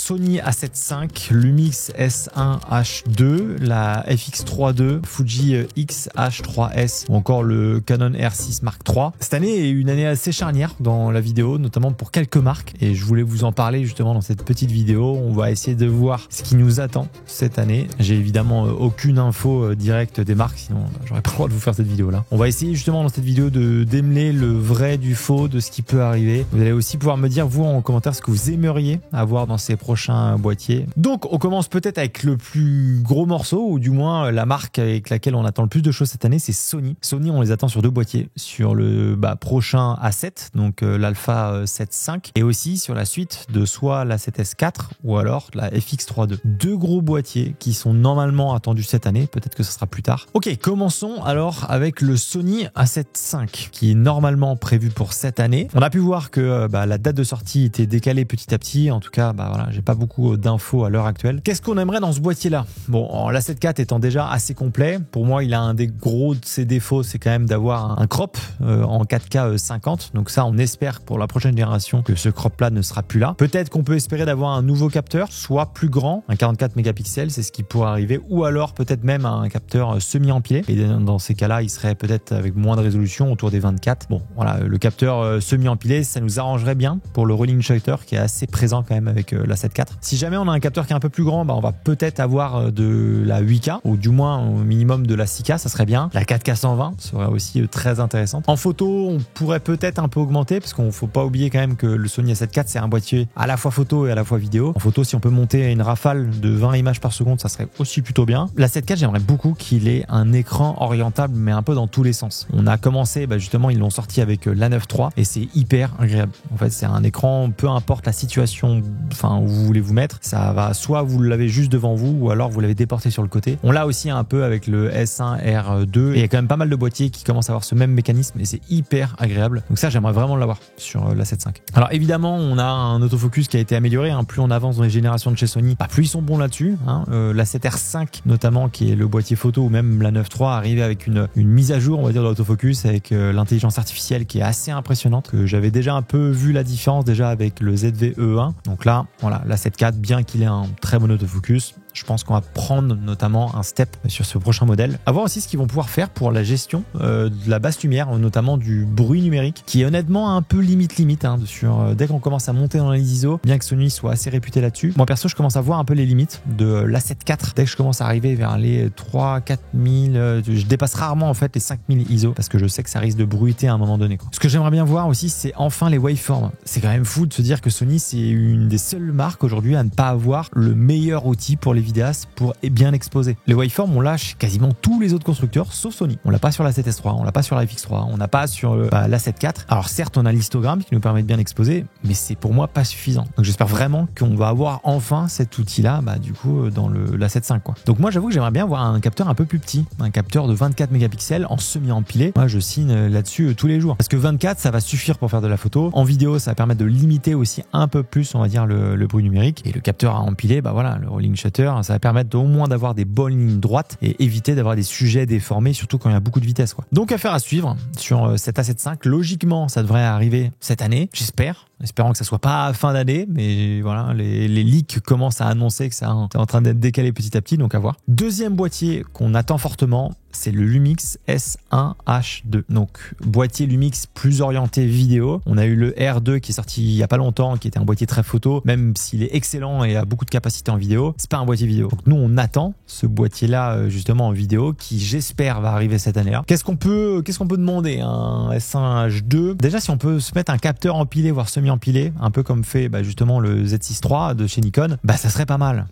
Sony A7 IV, Lumix S1H2, la FX3II, Fuji X-H3S ou encore le Canon R6 Mark III. Cette année est une année assez charnière dans la vidéo, notamment pour quelques marques, et je voulais vous en parler justement dans cette petite vidéo. On va essayer de voir ce qui nous attend cette année. J'ai évidemment aucune info directe des marques, sinon j'aurais pas le droit de vous faire cette vidéo là. On va essayer justement dans cette vidéo de démêler le vrai du faux, de ce qui peut arriver. Vous allez aussi pouvoir me dire vous en commentaire ce que vous aimeriez avoir dans ces prochains boîtiers. Donc on commence peut-être avec le plus gros morceau, ou du moins la marque avec laquelle on attend le plus de choses cette année, c'est Sony. Sony, on les attend sur deux boîtiers, sur le prochain A7, donc l'Alpha 7 V, et aussi sur la suite de soit la 7S IV ou alors la FX3II. Deux gros boîtiers qui sont normalement attendus cette année, peut-être que ça sera plus tard. Ok, commençons alors avec le Sony A7 V qui est normalement prévu pour cette année. On a pu voir que la date de sortie était décalée petit à petit. En tout cas, voilà, j'ai pas beaucoup d'infos à l'heure actuelle. Qu'est-ce qu'on aimerait dans ce boîtier-là? Bon, la 7 IV étant déjà assez complet, pour moi, il a un des gros de ses défauts, c'est quand même d'avoir un crop en 4K 50. Donc ça, on espère pour la prochaine génération que ce crop-là ne sera plus là. Peut-être qu'on peut espérer d'avoir un nouveau capteur, soit plus grand, un 44 mégapixels, c'est ce qui pourrait arriver, ou alors peut-être même un capteur semi-empilé. Et dans ces cas-là, il serait peut-être avec moins de résolution, autour des 24. Bon, voilà, le capteur semi-empilé, ça nous arrangerait bien pour le rolling shutter qui est assez présent quand même avec la 7 IV. Si jamais on a un capteur qui est un peu plus grand, on va peut-être avoir de la 8K, ou du moins au minimum de la 6K, ça serait bien. La 4K 120 serait aussi très intéressante. En photo, on pourrait peut-être un peu augmenter, parce qu'on faut pas oublier quand même que le Sony A7 IV, c'est un boîtier à la fois photo et à la fois vidéo. En photo, si on peut monter une rafale de 20 images par seconde, ça serait aussi plutôt bien. La 7 IV, j'aimerais beaucoup qu'il ait un écran orientable, mais un peu dans tous les sens. On a commencé, justement, ils l'ont sorti avec la 9 III, et c'est hyper agréable. En fait, c'est un écran, peu importe la situation où vous voulez vous mettre, ça va, soit vous l'avez juste devant vous, ou alors vous l'avez déporté sur le côté. On l'a aussi un peu avec le S1R2, et il y a quand même pas mal de boîtiers qui commencent à avoir ce même mécanisme, et c'est hyper agréable. Donc ça, j'aimerais vraiment l'avoir sur la 7 V. Alors évidemment, on a un autofocus qui a été amélioré, plus on avance dans les générations de chez Sony, plus ils sont bons là-dessus. La 7R5 notamment, qui est le boîtier photo, ou même la 9 III, arrivait avec une mise à jour, on va dire, de l'autofocus, avec l'intelligence artificielle qui est assez impressionnante, que j'avais déjà un peu vu la différence déjà avec le ZV-E1. Donc là, voilà, la 7 IV, bien qu'il ait un très bon autofocus, je pense qu'on va prendre notamment un step sur ce prochain modèle. À voir aussi ce qu'ils vont pouvoir faire pour la gestion de la basse lumière, notamment du bruit numérique, qui est honnêtement un peu limite, dès qu'on commence à monter dans les ISO, bien que Sony soit assez réputé là-dessus. Moi perso, je commence à voir un peu les limites de la 7 IV. Dès que je commence à arriver vers les 3-4 000, je dépasse rarement en fait les 5000 ISO, parce que je sais que ça risque de bruiter à un moment donné. Ce que j'aimerais bien voir aussi, c'est enfin les waveforms. C'est quand même fou de se dire que Sony, c'est une des seules marques aujourd'hui à ne pas avoir le meilleur outil pour les vidéastes pour bien exposer. Les waveforms, on l'a chez quasiment tous les autres constructeurs sauf Sony. On l'a pas sur la 7S III, on l'a pas sur la FX3, on n'a pas sur la 7 IV. Alors certes, on a l'histogramme qui nous permet de bien exposer, mais c'est pour moi pas suffisant. Donc j'espère vraiment qu'on va avoir enfin cet outil-là, du coup, dans la 7 V, quoi. Donc moi, j'avoue que j'aimerais bien avoir un capteur un peu plus petit, un capteur de 24 mégapixels en semi-empilé. Moi, je signe là-dessus tous les jours. Parce que 24, ça va suffire pour faire de la photo. En vidéo, ça va permettre de limiter aussi un peu plus, on va dire, le bruit numérique. Et le capteur à empiler, le rolling shutter, ça va permettre au moins d'avoir des bonnes lignes droites et éviter d'avoir des sujets déformés, surtout quand il y a beaucoup de vitesse, quoi. Donc affaire à suivre sur cet A7 V. Logiquement, ça devrait arriver cette année, j'espère. Espérant que ça soit pas à fin d'année, mais voilà, les leaks commencent à annoncer que ça est en train d'être décalé petit à petit, donc à voir. Deuxième boîtier qu'on attend fortement, c'est le Lumix S1H2. Donc boîtier Lumix plus orienté vidéo. On a eu le R2 qui est sorti il y a pas longtemps, qui était un boîtier très photo, même s'il est excellent et a beaucoup de capacité en vidéo, c'est pas un boîtier vidéo. Donc nous, on attend ce boîtier-là justement en vidéo, qui j'espère va arriver cette année-là. Qu'est-ce qu'on peut demander un S1H2? Déjà, si on peut se mettre un capteur empilé, voire semi-empilé, un peu comme fait justement le Z6 III de chez Nikon, ça serait pas mal.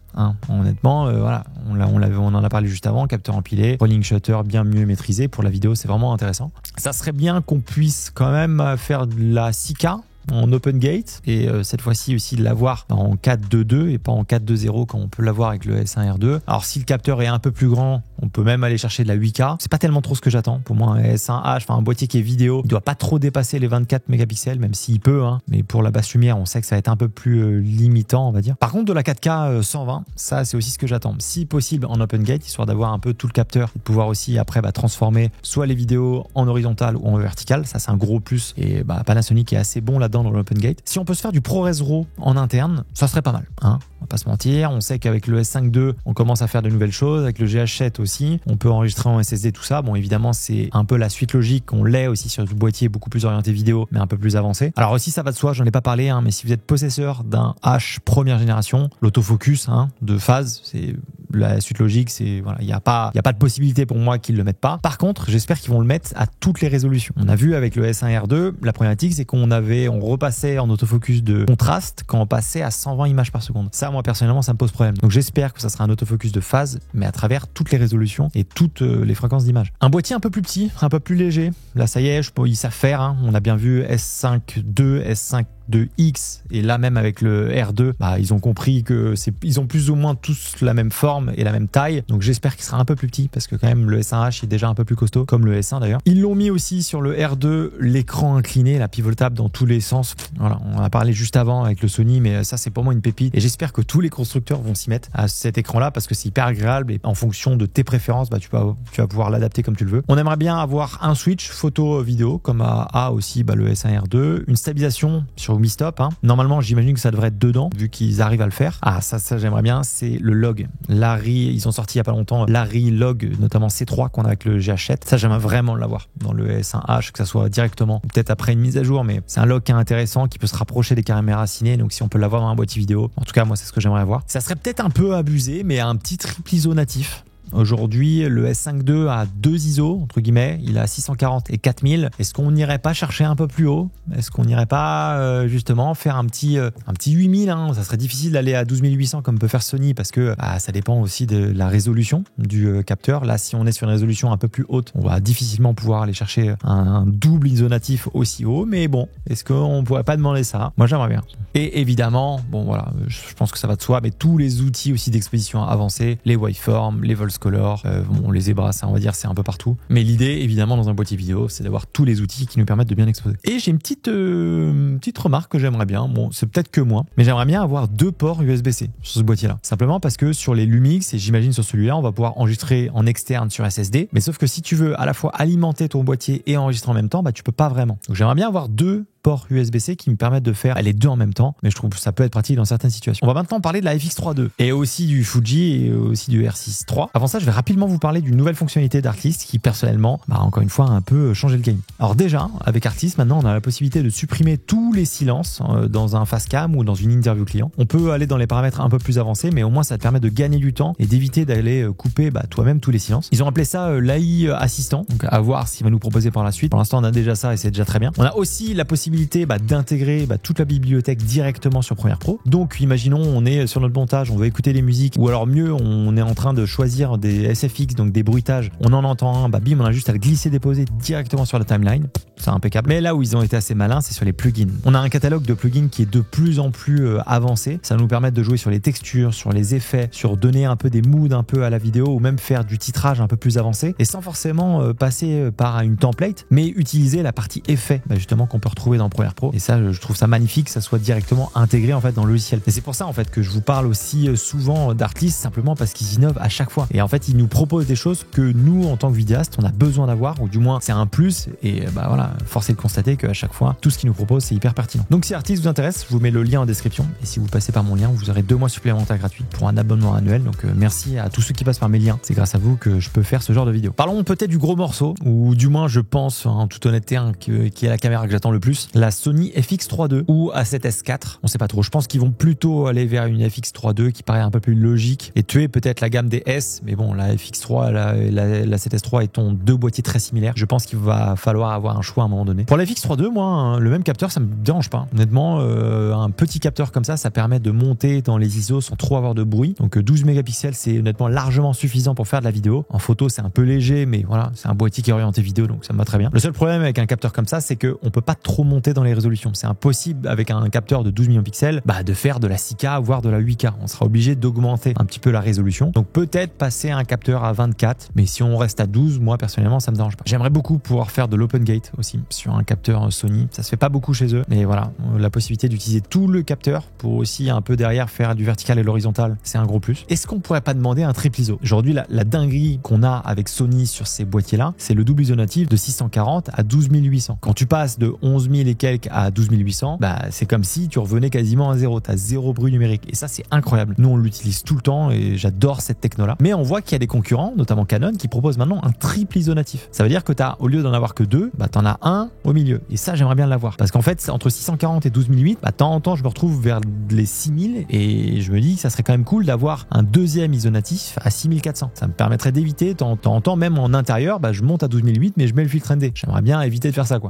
Honnêtement, voilà, on en a parlé juste avant, capteur empilé, rolling shutter bien mieux maîtrisé. Pour la vidéo, c'est vraiment intéressant. Ça serait bien qu'on puisse quand même faire de la 6K en open gate, et cette fois-ci aussi de l'avoir en 4.2.2 et pas en 4.2.0 comme on peut l'avoir avec le S1R2. Alors si le capteur est un peu plus grand, on peut même aller chercher de la 8K. C'est pas tellement trop ce que j'attends. Pour moi, un S1H, un boîtier qui est vidéo, il doit pas trop dépasser les 24 mégapixels, même s'il peut, mais pour la basse lumière, on sait que ça va être un peu plus limitant, on va dire. Par contre, de la 4K 120, ça c'est aussi ce que j'attends. Si possible en open gate, histoire d'avoir un peu tout le capteur et de pouvoir aussi après transformer soit les vidéos en horizontal ou en vertical. Ça c'est un gros plus, et Panasonic est assez bon là-dedans. là-dedans dans l'Open Gate. Si on peut se faire du ProRes RAW en interne, ça serait pas mal, hein. On va pas se mentir, on sait qu'avec le S5 II, on commence à faire de nouvelles choses, avec le GH7 aussi, on peut enregistrer en SSD, tout ça. Bon, évidemment, c'est un peu la suite logique, on l'est aussi sur du boîtier beaucoup plus orienté vidéo, mais un peu plus avancé. Alors aussi, ça va de soi, j'en ai pas parlé, hein, mais si vous êtes possesseur d'un H première génération, l'autofocus, hein, de phase, c'est la suite logique, c'est voilà, il y a pas de possibilité pour moi qu'ils le mettent pas. Par contre, j'espère qu'ils vont le mettre à toutes les résolutions. On a vu avec le S1R2, la problématique, c'est qu'on repassait en autofocus de contraste quand on passait à 120 images par seconde. Ça, moi personnellement, ça me pose problème. Donc j'espère que ça sera un autofocus de phase, mais à travers toutes les résolutions et toutes les fréquences d'image. Un boîtier un peu plus petit, un peu plus léger. Là, ça y est, ils savent faire, hein. On a bien vu S5 II, S5 2X, et là même avec le R2, ils ont compris que ils ont plus ou moins tous la même forme et la même taille, donc j'espère qu'il sera un peu plus petit, parce que quand même le S1H est déjà un peu plus costaud, comme le S1 d'ailleurs. Ils l'ont mis aussi sur le R2, l'écran incliné, la pivotable dans tous les sens. Voilà, on en a parlé juste avant avec le Sony, mais ça c'est pour moi une pépite, et j'espère que tous les constructeurs vont s'y mettre à cet écran là, parce que c'est hyper agréable, et en fonction de tes préférences, tu vas pouvoir l'adapter comme tu le veux. On aimerait bien avoir un switch photo vidéo, comme a aussi le S1R2, une stabilisation sur Mi Stop, hein. Normalement, j'imagine que ça devrait être dedans, vu qu'ils arrivent à le faire. Ah, ça j'aimerais bien, c'est le log. Ils ont sorti il y a pas longtemps l'ARRI log, notamment C3 qu'on a avec le GH7. Ça, j'aimerais vraiment l'avoir dans le S1H, que ça soit directement, peut-être après une mise à jour, mais c'est un log qui est intéressant, qui peut se rapprocher des caméras ciné, donc si on peut l'avoir dans un boîtier vidéo, en tout cas, moi, c'est ce que j'aimerais avoir. Ça serait peut-être un peu abusé, mais un petit triple ISO natif. Aujourd'hui, le S5 II a 2 ISO, entre guillemets, il a 640 et 4000. Est-ce qu'on n'irait pas chercher un peu plus haut? Est-ce qu'on n'irait pas justement faire un petit 8000, hein? Ça serait difficile d'aller à 12800 comme peut faire Sony, parce que ça dépend aussi de la résolution du capteur. Là, si on est sur une résolution un peu plus haute, on va difficilement pouvoir aller chercher un double ISO natif aussi haut, mais bon, est-ce qu'on pourrait pas demander ça? Moi, j'aimerais bien. Et évidemment, bon voilà, je pense que ça va de soi, mais tous les outils aussi d'exposition avancés, les waveforms, les vols color, les zébras, ça on va dire c'est un peu partout. Mais l'idée évidemment dans un boîtier vidéo, c'est d'avoir tous les outils qui nous permettent de bien exposer. Et j'ai une petite remarque que j'aimerais bien, bon c'est peut-être que moi, mais j'aimerais bien avoir 2 ports USB-C sur ce boîtier là. Simplement parce que sur les Lumix, et j'imagine sur celui-là, on va pouvoir enregistrer en externe sur SSD, mais sauf que si tu veux à la fois alimenter ton boîtier et enregistrer en même temps, tu peux pas vraiment. Donc j'aimerais bien avoir 2 ports USB-C qui me permettent de faire les 2 en même temps, mais je trouve que ça peut être pratique dans certaines situations. On va maintenant parler de la FX3 II et aussi du Fuji et aussi du R6 III. Avant ça, je vais rapidement vous parler d'une nouvelle fonctionnalité d'Artlist qui personnellement, encore une fois, a un peu changé le game. Alors déjà, avec Artlist, maintenant, on a la possibilité de supprimer tous les silences dans un facecam ou dans une interview client. On peut aller dans les paramètres un peu plus avancés, mais au moins ça te permet de gagner du temps et d'éviter d'aller couper toi-même tous les silences. Ils ont appelé ça l'AI assistant, donc à voir ce qu'il va nous proposer par la suite. Pour l'instant, on a déjà ça et c'est déjà très bien. On a aussi la possibilité d'intégrer toute la bibliothèque directement sur Premiere Pro. Donc imaginons on est sur notre montage, on veut écouter les musiques, ou alors mieux on est en train de choisir des SFX, donc des bruitages, on en entend un, bim, on a juste à le glisser déposer directement sur la timeline, c'est impeccable. Mais là où ils ont été assez malins, c'est sur les plugins. On a un catalogue de plugins qui est de plus en plus avancé, ça nous permet de jouer sur les textures, sur les effets, sur donner un peu des moods un peu à la vidéo, ou même faire du titrage un peu plus avancé, et sans forcément passer par une template, mais utiliser la partie effet justement qu'on peut retrouver dans Premiere Pro. Et ça, je trouve ça magnifique que ça soit directement intégré en fait dans le logiciel. Et c'est pour ça en fait que je vous parle aussi souvent d'Artlist, simplement parce qu'ils innovent à chaque fois. Et en fait, ils nous proposent des choses que nous, en tant que vidéastes, on a besoin d'avoir, ou du moins c'est un plus. Et voilà, force est de constater qu'à chaque fois, tout ce qu'ils nous proposent, c'est hyper pertinent. Donc si Artlist vous intéresse, je vous mets le lien en description. Et si vous passez par mon lien, vous aurez 2 mois supplémentaires gratuits pour un abonnement annuel. Donc merci à tous ceux qui passent par mes liens. C'est grâce à vous que je peux faire ce genre de vidéo. Parlons peut-être du gros morceau, ou du moins je pense, en toute honnêteté, qui est la caméra que j'attends le plus, la Sony FX3 II ou A7S4. On sait pas trop. Je pense qu'ils vont plutôt aller vers une FX3 II qui paraît un peu plus logique et tuer peut-être la gamme des S. Mais bon, la FX3, la 7S3 étant 2 boîtiers très similaires, je pense qu'il va falloir avoir un choix à un moment donné. Pour la FX3 II, moi, le même capteur, ça me dérange pas. Honnêtement, un petit capteur comme ça permet de monter dans les ISO sans trop avoir de bruit. Donc 12 mégapixels, c'est honnêtement largement suffisant pour faire de la vidéo. En photo, c'est un peu léger, mais voilà, c'est un boîtier qui est orienté vidéo, donc ça me va très bien. Le seul problème avec un capteur comme ça, c'est qu'on peut pas trop monter dans les résolutions. C'est impossible avec un capteur de 12 millions de pixels de faire de la 6K voire de la 8K. On sera obligé d'augmenter un petit peu la résolution. Donc peut-être passer à un capteur à 24, mais si on reste à 12, moi personnellement ça me dérange pas. J'aimerais beaucoup pouvoir faire de l'open gate aussi sur un capteur Sony. Ça se fait pas beaucoup chez eux, mais voilà, la possibilité d'utiliser tout le capteur pour aussi un peu derrière faire du vertical et l'horizontal, c'est un gros plus. Est-ce qu'on pourrait pas demander un triple ISO? Aujourd'hui, la dinguerie qu'on a avec Sony sur ces boîtiers là, c'est le double ISO natif de 640 à 12800. Quand tu passes de 11 000 4000 et quelques à 12800, bah, c'est comme si tu revenais quasiment à zéro. T'as zéro bruit numérique. Et ça, c'est incroyable. Nous, on l'utilise tout le temps et j'adore cette techno-là. Mais on voit qu'il y a des concurrents, notamment Canon, qui proposent maintenant un triple ISO natif. Ça veut dire que au lieu d'en avoir que deux, bah, t'en as un au milieu. Et ça, j'aimerais bien l'avoir. Parce qu'en fait, entre 640 et 12008, bah, de temps en temps, je me retrouve vers les 6000 et je me dis que ça serait quand même cool d'avoir un deuxième ISO natif à 6400. Ça me permettrait d'éviter, de temps en temps, même en intérieur, bah, je monte à 12008, mais je mets le filtre ND. J'aimerais bien éviter de faire ça, quoi.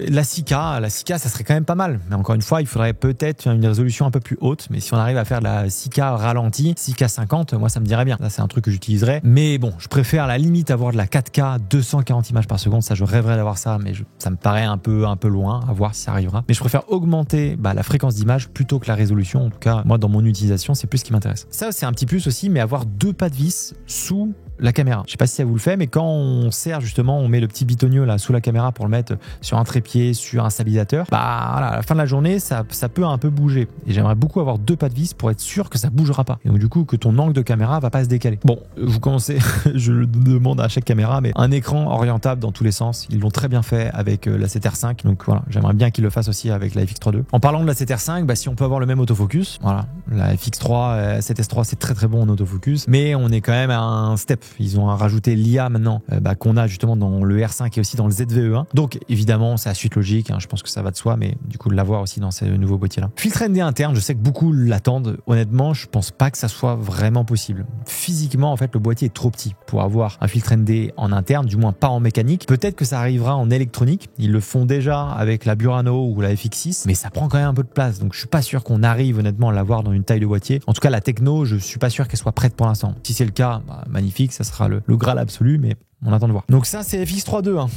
La 6K, ça serait quand même pas mal. Mais encore une fois, il faudrait peut-être une résolution un peu plus haute. Mais si on arrive à faire de la 6K ralentie, 6K 50, moi, ça me dirait bien. Là, c'est un truc que j'utiliserais. Mais bon, je préfère à la limite avoir de la 4K 240 images par seconde. Ça, je rêverais d'avoir ça, mais ça me paraît un peu loin, à voir si ça arrivera. Mais je préfère augmenter la fréquence d'image plutôt que la résolution. En tout cas, moi, dans mon utilisation, c'est plus ce qui m'intéresse. Ça, c'est un petit plus aussi, mais avoir deux pas de vis sous la caméra. Je sais pas si ça vous le fait, mais quand on sert justement, on met le petit bitonio là sous la caméra pour le mettre sur un trépied, sur un stabilisateur, bah voilà, à la fin de la journée, ça peut un peu bouger. Et j'aimerais beaucoup avoir deux pas de vis pour être sûr que ça bougera pas. Et donc du coup, que ton angle de caméra va pas se décaler. Bon, vous commencez, je le demande à chaque caméra, mais un écran orientable dans tous les sens. Ils l'ont très bien fait avec la 7R5. Donc voilà, j'aimerais bien qu'ils le fassent aussi avec la FX3 II. En parlant de la 7R5, bah, si on peut avoir le même autofocus, voilà, la FX3, 7S3, c'est très très bon en autofocus, mais on est quand même à un step. Ils ont rajouté l'IA maintenant qu'on a justement dans le R5 et aussi dans le ZVE1. Donc évidemment, c'est la suite logique. Je pense que ça va de soi, mais du coup de l'avoir aussi dans ces nouveaux boîtiers-là. Filtre ND interne, je sais que beaucoup l'attendent. Honnêtement, je pense pas que ça soit vraiment possible. Physiquement, en fait, le boîtier est trop petit pour avoir un filtre ND en interne, du moins pas en mécanique. Peut-être que ça arrivera en électronique. Ils le font déjà avec la Burano ou la FX6, mais ça prend quand même un peu de place. Donc je suis pas sûr qu'on arrive honnêtement à l'avoir dans une taille de boîtier. En tout cas, la techno, je suis pas sûr qu'elle soit prête pour l'instant. Si c'est le cas, magnifique, ça sera le Graal absolu, mais on attend de voir. Donc ça, c'est FX3 II.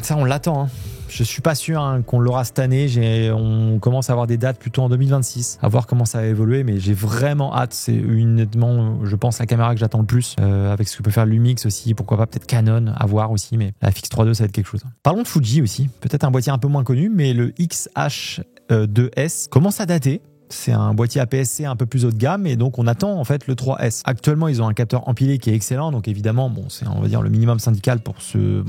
Ça, on l'attend. Je suis pas sûr qu'on l'aura cette année. On commence à avoir des dates plutôt en 2026. À voir comment ça va évoluer, mais j'ai vraiment hâte. C'est honnêtement, je pense, la caméra que j'attends le plus. Avec ce que peut faire Lumix aussi. Pourquoi pas peut-être Canon, à voir aussi. Mais la FX3 II, ça va être quelque chose. Parlons de Fuji aussi. Peut-être un boîtier un peu moins connu, mais le XH2S commence à dater. C'est un boîtier APS-C un peu plus haut de gamme et donc on attend en fait le 3S. Actuellement, ils ont un capteur empilé qui est excellent, donc évidemment, bon, c'est on va dire le minimum syndical pour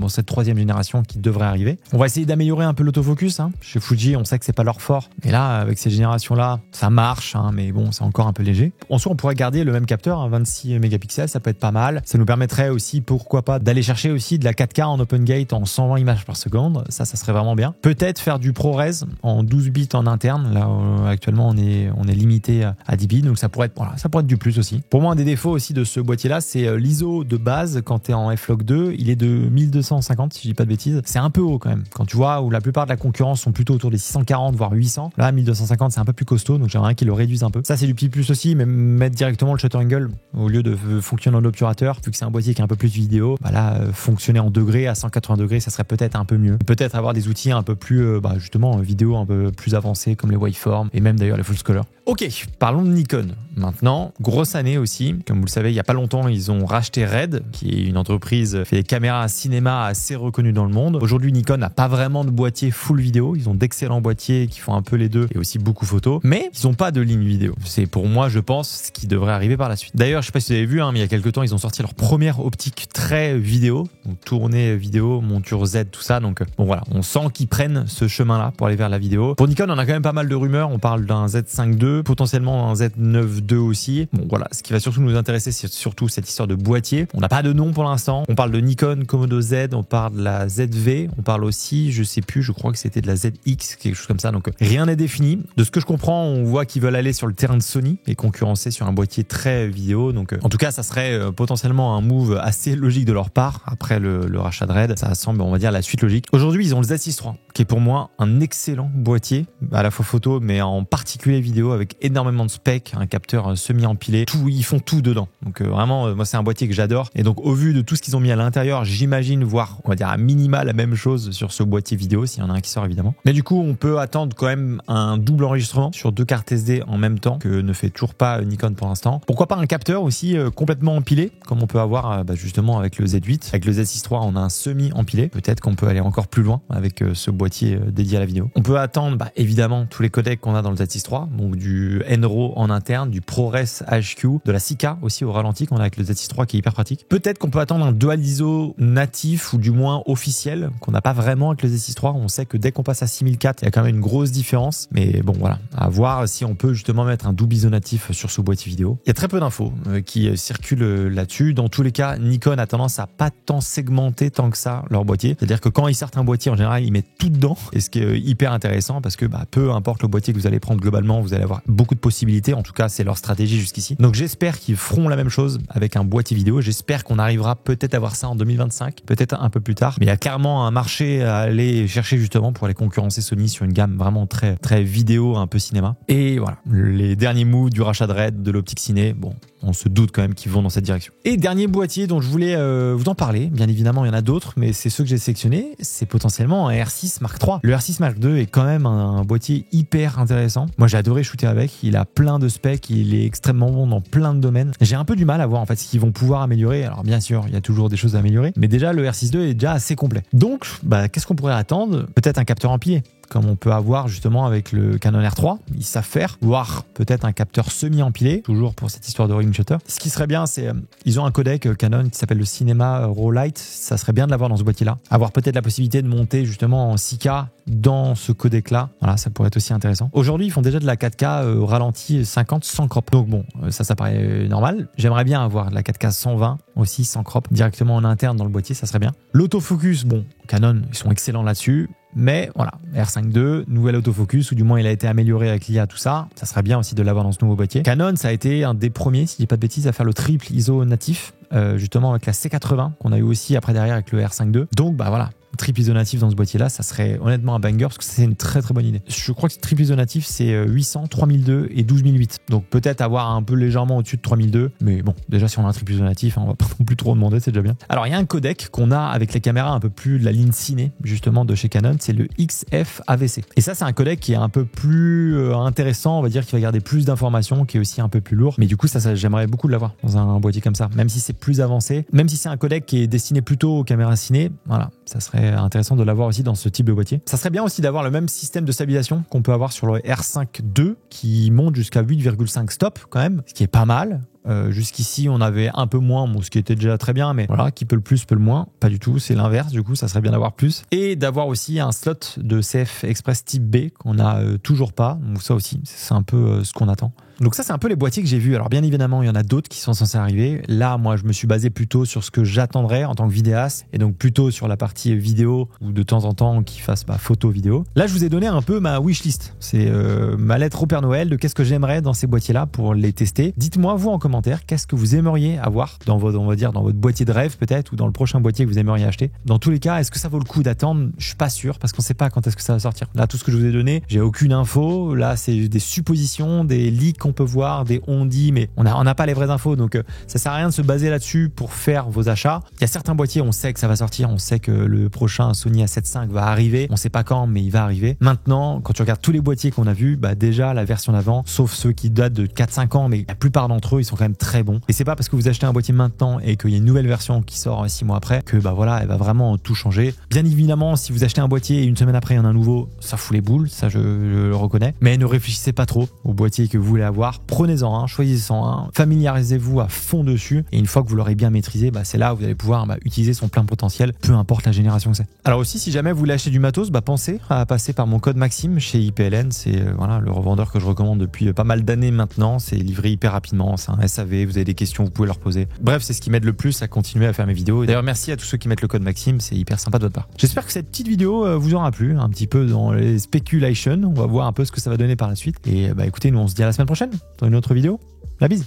cette troisième génération qui devrait arriver. On va essayer d'améliorer un peu l'autofocus. Chez Fuji, on sait que c'est pas leur fort, mais là, avec ces générations-là, ça marche, mais bon, c'est encore un peu léger. En soi, on pourrait garder le même capteur, 26 mégapixels, ça peut être pas mal. Ça nous permettrait aussi, pourquoi pas, d'aller chercher aussi de la 4K en open gate en 120 images par seconde. Ça serait vraiment bien. Peut-être faire du ProRes en 12 bits en interne. Là, actuellement, on est limité à 10 bits, donc ça pourrait être du plus aussi. Pour moi, un des défauts aussi de ce boîtier-là, c'est l'ISO de base. Quand tu es en F-Log2, il est de 1250, si je dis pas de bêtises. C'est un peu haut quand même. Quand tu vois où la plupart de la concurrence sont plutôt autour des 640, voire 800, là, 1250, c'est un peu plus costaud, donc j'aimerais qu'ils le réduisent un peu. Ça, c'est du petit plus aussi, mais mettre directement le shutter angle au lieu de fonctionner en obturateur, vu que c'est un boîtier qui est un peu plus vidéo, là, fonctionner en degrés à 180 degrés, ça serait peut-être un peu mieux. Peut-être avoir des outils un peu plus, justement, vidéo un peu plus avancés, comme les waveforms, et même d'ailleurs les full color. Ok, parlons de Nikon. Maintenant, grosse année aussi. Comme vous le savez, il n'y a pas longtemps, ils ont racheté Red, qui est une entreprise qui fait des caméras à cinéma assez reconnues dans le monde. Aujourd'hui, Nikon n'a pas vraiment de boîtier full vidéo. Ils ont d'excellents boîtiers qui font un peu les deux et aussi beaucoup photo. Mais ils n'ont pas de ligne vidéo. C'est pour moi, je pense, ce qui devrait arriver par la suite. D'ailleurs, je ne sais pas si vous avez vu, mais il y a quelques temps, ils ont sorti leur première optique très vidéo. Donc, tournée vidéo, monture Z, tout ça. Donc, bon voilà, on sent qu'ils prennent ce chemin-là pour aller vers la vidéo. Pour Nikon, on a quand même pas mal de rumeurs. On parle d'un Z5 II, potentiellement un Z9 II aussi. Bon voilà, ce qui va surtout nous intéresser, c'est surtout cette histoire de boîtier. On n'a pas de nom pour l'instant. On parle de Nikon Komodo Z, on parle de la ZV, on parle aussi, je sais plus, je crois que c'était de la ZX, quelque chose comme ça. Donc rien n'est défini. De ce que je comprends, on voit qu'ils veulent aller sur le terrain de Sony et concurrencer sur un boîtier très vidéo. Donc en tout cas, ça serait potentiellement un move assez logique de leur part après le rachat de Red. Ça semble, on va dire, la suite logique. Aujourd'hui, ils ont le Z6 III, qui est pour moi un excellent boîtier, à la fois photo, mais en particulier vidéo, avec énormément de specs, un capteur semi-empilé, ils font tout dedans. Donc vraiment, moi c'est un boîtier que j'adore. Et donc au vu de tout ce qu'ils ont mis à l'intérieur, j'imagine voir, on va dire à minima la même chose sur ce boîtier vidéo, s'il y en a un qui sort évidemment. Mais du coup, on peut attendre quand même un double enregistrement sur 2 cartes SD en même temps, que ne fait toujours pas Nikon pour l'instant. Pourquoi pas un capteur aussi complètement empilé, comme on peut avoir justement avec le Z8. Avec le Z6 III, on a un semi-empilé. Peut-être qu'on peut aller encore plus loin avec ce boîtier boîtier dédié à la vidéo. On peut attendre évidemment tous les codecs qu'on a dans le Z6 III, donc du N-RAW en interne, du ProRes HQ, de la 6K aussi au ralenti qu'on a avec le Z6 III qui est hyper pratique. Peut-être qu'on peut attendre un dual ISO natif ou du moins officiel qu'on n'a pas vraiment avec le Z6 III. On sait que dès qu'on passe à 6004, il y a quand même une grosse différence. Mais bon voilà, à voir si on peut justement mettre un double ISO natif sur ce boîtier vidéo. Il y a très peu d'infos qui circulent là-dessus. Dans tous les cas, Nikon a tendance à pas tant segmenter tant que ça leur boîtier. C'est-à-dire que quand ils sortent un boîtier, en général, ils mettent tout dedans. Et ce qui est hyper intéressant parce que peu importe le boîtier que vous allez prendre globalement, vous allez avoir beaucoup de possibilités. En tout cas, c'est leur stratégie jusqu'ici. Donc j'espère qu'ils feront la même chose avec un boîtier vidéo. J'espère qu'on arrivera peut-être à voir ça en 2025, peut-être un peu plus tard. Mais il y a clairement un marché à aller chercher justement pour aller concurrencer Sony sur une gamme vraiment très très vidéo, un peu cinéma. Et voilà, les derniers moves du rachat de Red, de l'optique ciné, bon, on se doute quand même qu'ils vont dans cette direction. Et dernier boîtier dont je voulais vous en parler, bien évidemment il y en a d'autres, mais c'est ceux que j'ai sélectionnés, c'est potentiellement un R6 Mark III. Le R6 Mark II est quand même un boîtier hyper intéressant. Moi j'ai adoré shooter avec, il a plein de specs, il est extrêmement bon dans plein de domaines. J'ai un peu du mal à voir en fait ce qu'ils vont pouvoir améliorer. Alors bien sûr, il y a toujours des choses à améliorer, mais déjà le R6 II est déjà assez complet. Donc, qu'est-ce qu'on pourrait attendre? Peut-être un capteur empilé, comme on peut avoir justement avec le Canon R3, ils savent faire, voire peut-être un capteur semi-empilé, toujours pour cette histoire de ring shutter. Ce qui serait bien, c'est ils ont un codec Canon qui s'appelle le Cinema Raw Light, ça serait bien de l'avoir dans ce boîtier-là. Avoir peut-être la possibilité de monter justement en 6K dans ce codec-là, voilà, ça pourrait être aussi intéressant. Aujourd'hui, ils font déjà de la 4K au ralenti 50 sans crop. Donc bon, ça paraît normal. J'aimerais bien avoir de la 4K 120 aussi sans crop directement en interne dans le boîtier, ça serait bien. L'autofocus, bon, Canon, ils sont excellents là-dessus. Mais voilà, R5 II, nouvel autofocus, ou du moins il a été amélioré avec l'IA, tout ça. Ça serait bien aussi de l'avoir dans ce nouveau boîtier. Canon, ça a été un des premiers, si je dis pas de bêtises, à faire le triple ISO natif, justement avec la C80, qu'on a eu aussi après derrière avec le R5 II. Donc voilà, triple ISO natif dans ce boîtier-là, ça serait honnêtement un banger parce que c'est une très très bonne idée. Je crois que ce triple ISO natif, c'est 800, 3002 et 12008. Donc peut-être avoir un peu légèrement au-dessus de 3002. Mais bon, déjà si on a un triple ISO natif, on va pas non plus trop demander, c'est déjà bien. Alors il y a un codec qu'on a avec les caméras un peu plus de la ligne ciné, justement de chez Canon, c'est le XF AVC. Et ça, c'est un codec qui est un peu plus intéressant, on va dire, qui va garder plus d'informations, qui est aussi un peu plus lourd. Mais du coup, ça j'aimerais beaucoup l'avoir dans un boîtier comme ça, même si c'est plus avancé, même si c'est un codec qui est destiné plutôt aux caméras ciné, voilà, ça serait intéressant de l'avoir aussi dans ce type de boîtier. Ça serait bien aussi d'avoir le même système de stabilisation qu'on peut avoir sur le R5 II qui monte jusqu'à 8,5 stop quand même, ce qui est pas mal. Jusqu'ici on avait un peu moins, bon, ce qui était déjà très bien, mais voilà, qui peut le plus peut le moins, pas du tout, c'est l'inverse, du coup ça serait bien d'avoir plus, et d'avoir aussi un slot de CF Express type B qu'on a toujours pas, donc ça aussi c'est un peu ce qu'on attend. Donc ça, c'est un peu les boîtiers que j'ai vus. Alors bien évidemment, il y en a d'autres qui sont censés arriver. Là, moi, je me suis basé plutôt sur ce que j'attendrais en tant que vidéaste, et donc plutôt sur la partie vidéo, ou de temps en temps qui fasse photo vidéo. Là, je vous ai donné un peu ma wishlist. C'est ma lettre au Père Noël de qu'est-ce que j'aimerais dans ces boîtiers-là pour les tester. Dites-moi, vous, en commentaire, qu'est-ce que vous aimeriez avoir dans votre, on va dire, dans votre boîtier de rêve peut-être, ou dans le prochain boîtier que vous aimeriez acheter. Dans tous les cas, est-ce que ça vaut le coup d'attendre? Je suis pas sûr, parce qu'on sait pas quand est-ce que ça va sortir. Là, tout ce que je vous ai donné, j'ai aucune info. Là, c'est des suppositions, des leaks qu'on peut voir, des on-dit, mais on n'a pas les vraies infos, donc ça sert à rien de se baser là-dessus pour faire vos achats. Il y a certains boîtiers, on sait que ça va sortir, on sait que le prochain Sony A7 V va arriver, on sait pas quand, mais il va arriver. Maintenant, quand tu regardes tous les boîtiers qu'on a vus, déjà la version d'avant, sauf ceux qui datent de 4-5 ans, mais la plupart d'entre eux, ils sont quand même très bons. Et c'est pas parce que vous achetez un boîtier maintenant et qu'il y a une nouvelle version qui sort 6 mois après que voilà, elle va vraiment tout changer. Bien évidemment, si vous achetez un boîtier et une semaine après il y en a un nouveau, ça fout les boules, ça je le reconnais. Mais ne réfléchissez pas trop au boîtier que vous voulez avoir, prenez-en un, choisissez-en un, familiarisez-vous à fond dessus, et une fois que vous l'aurez bien maîtrisé, c'est là où vous allez pouvoir utiliser son plein potentiel, peu importe la génération que c'est. Alors aussi, si jamais vous voulez acheter du matos, pensez à passer par mon code Maxime chez IPLN, c'est voilà, le revendeur que je recommande depuis pas mal d'années maintenant, c'est livré hyper rapidement, c'est un SAV, vous avez des questions, vous pouvez leur poser. Bref, c'est ce qui m'aide le plus à continuer à faire mes vidéos. D'ailleurs, merci à tous ceux qui mettent le code Maxime, c'est hyper sympa de votre part. J'espère que cette petite vidéo vous aura plu, un petit peu dans les speculations, on va voir un peu ce que ça va donner par la suite. Et écoutez, nous on se dit à la semaine prochaine dans une autre vidéo. La bise.